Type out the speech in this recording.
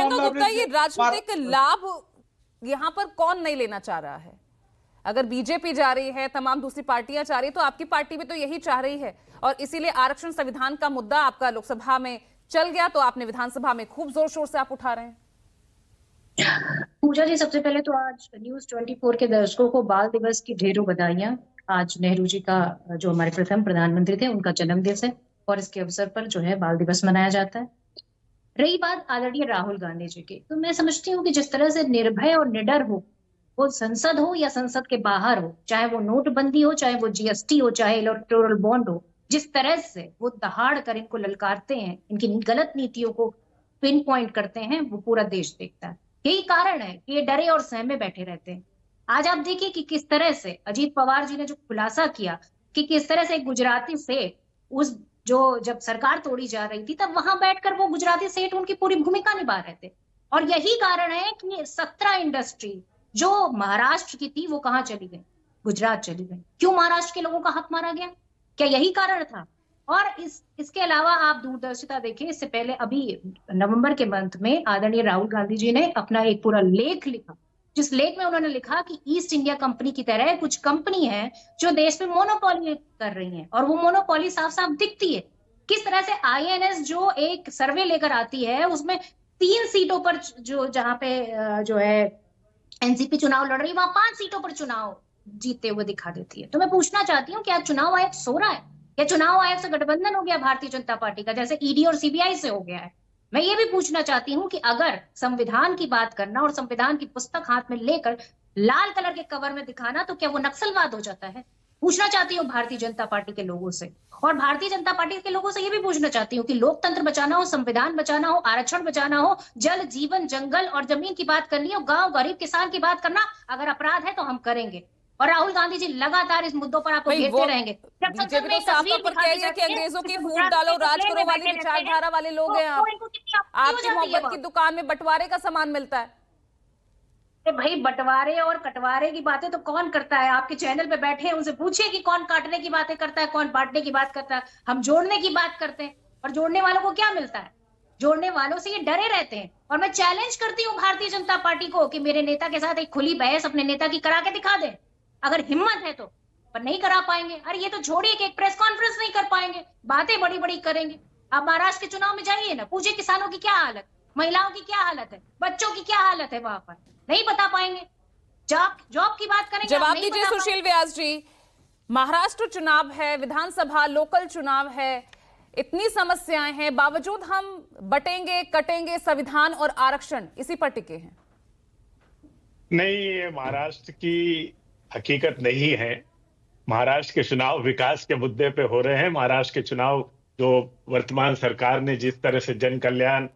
सुरेंद्र मामला गुप्ता, ये राजनीतिक आपने लाभ यहाँ पर कौन नहीं लेना चाह रहा है? अगर बीजेपी जा रही है, तमाम दूसरी पार्टियां चाह रही है, तो आपकी पार्टी भी तो यही चाह रही है। और इसीलिए आरक्षण संविधान का मुद्दा आपका लोकसभा में चल गया, तो आपने विधानसभा में खूब जोर शोर से आप उठा रहे हैं। पूजा जी, सबसे पहले तो आज न्यूज 24 के दर्शकों को बाल दिवस की ढेरों बधाइयां। आज नेहरू जी का, जो हमारे प्रथम प्रधानमंत्री थे, उनका जन्म दिवस है और इसके अवसर पर जो है बाल दिवस मनाया जाता है। रही बात आदरणीय राहुल गांधी जी की, तो मैं समझती हूँ कि जिस तरह से निर्भय और निडर हो, वो संसद हो या संसद के बाहर हो, चाहे वो नोटबंदी हो, चाहे वो जीएसटी हो, चाहे इलेक्टोरल बॉन्ड हो, जिस तरह से वो दहाड़ कर इनको ललकारते हैं, इनकी गलत नीतियों को पिन पॉइंट करते हैं, वो पूरा देश देखता है। यही कारण है कि ये डरे और सहमे बैठे रहते हैं। आज आप देखिए कि किस तरह से अजीत पवार जी ने जो खुलासा किया कि किस तरह से एक गुजराती सेठ, उस जो जब सरकार तोड़ी जा रही थी, तब वहां बैठकर वो गुजराती सेठ उनकी पूरी भूमिका निभा रहे थे। और यही कारण है कि 17 इंडस्ट्री जो महाराष्ट्र की थी वो कहाँ चली गई? गुजरात चली गई। क्यों महाराष्ट्र के लोगों का हक मारा गया? क्या यही कारण था? और इसके अलावा आप दूरदर्शिता देखिए, इससे पहले अभी नवंबर के मंथ में आदरणीय राहुल गांधी जी ने अपना एक पूरा लेख लिखा, जिस लेख में उन्होंने लिखा कि ईस्ट इंडिया कंपनी की तरह कुछ कंपनी है जो देश में मोनोपोली कर रही है, और वो मोनोपोली साफ साफ दिखती है। किस तरह से आईएनएस जो एक सर्वे लेकर आती है, उसमें 3 सीटों पर, जो जहां पे जो है एनसीपी चुनाव लड़ रही है, वहां 5 सीटों पर चुनाव जीतते हुए दिखा देती है। तो मैं पूछना चाहती हूँ, क्या चुनाव आयोग सो रहा है? या चुनाव आयोग से गठबंधन हो गया भारतीय जनता पार्टी का, जैसे ईडी और सीबीआई से हो गया है? मैं ये भी पूछना चाहती हूँ कि अगर संविधान की बात करना और संविधान की पुस्तक हाथ में लेकर लाल कलर के कवर में दिखाना, तो क्या वो नक्सलवाद हो जाता है? पूछना चाहती हूँ भारतीय जनता पार्टी के लोगों से। और भारतीय जनता पार्टी के लोगों से ये भी पूछना चाहती हूँ कि लोकतंत्र बचाना हो, संविधान बचाना हो, आरक्षण बचाना हो, जल जीवन जंगल और जमीन की बात करनी हो, गांव गरीब किसान की बात करना अगर अपराध है तो हम करेंगे। और राहुल गांधी जी लगातार इस मुद्दों पर आपको घेरते रहेंगे। बीजेपी तो साफ तौर पर कह रही है कि अंग्रेजों की फूट डालो राज करो वाली विचारधारा वाले लोग हैं आप। आपकी मोहब्बत की दुकान में बंटवारे का सामान मिलता है। भाई, बंटवारे और कटवारे की बातें तो कौन करता है? आपके चैनल पे बैठे हैं, उनसे पूछिए कि कौन काटने की बातें करता है, कौन बांटने की बात करता है। हम जोड़ने की बात करते हैं, और जोड़ने वालों को क्या मिलता है? जोड़ने वालों से ये डरे रहते हैं। और मैं चैलेंज करती हूँ भारतीय जनता पार्टी को कि मेरे नेता के साथ एक खुली बहस अपने नेता की करा के दिखा दे, अगर हिम्मत है तो। पर नहीं करा पाएंगे। अरे ये तो छोड़िए कि एक प्रेस कॉन्फ्रेंस नहीं कर पाएंगे, बातें बड़ी बड़ी करेंगे। आप महाराष्ट्र के चुनाव में जाइए ना, पूछिए किसानों की क्या हालत, महिलाओं की क्या हालत है, बच्चों की क्या हालत है, वहां पर नहीं बता पाएंगे। जॉब की बात करेंगे, जवाब दीजिए सुशील व्यास जी। महाराष्ट्र चुनाव है, विधानसभा लोकल चुनाव है, इतनी समस्याएं हैं, बावजूद हम बटेंगे कटेंगे संविधान और आरक्षण इसी पर टिके हैं। नहीं, ये महाराष्ट्र की हकीकत नहीं है। महाराष्ट्र के चुनाव विकास के मुद्दे पे हो रहे हैं। महाराष्ट्र के चुनाव जो वर्तमान सरकार ने जिस तरह से जन कल्याण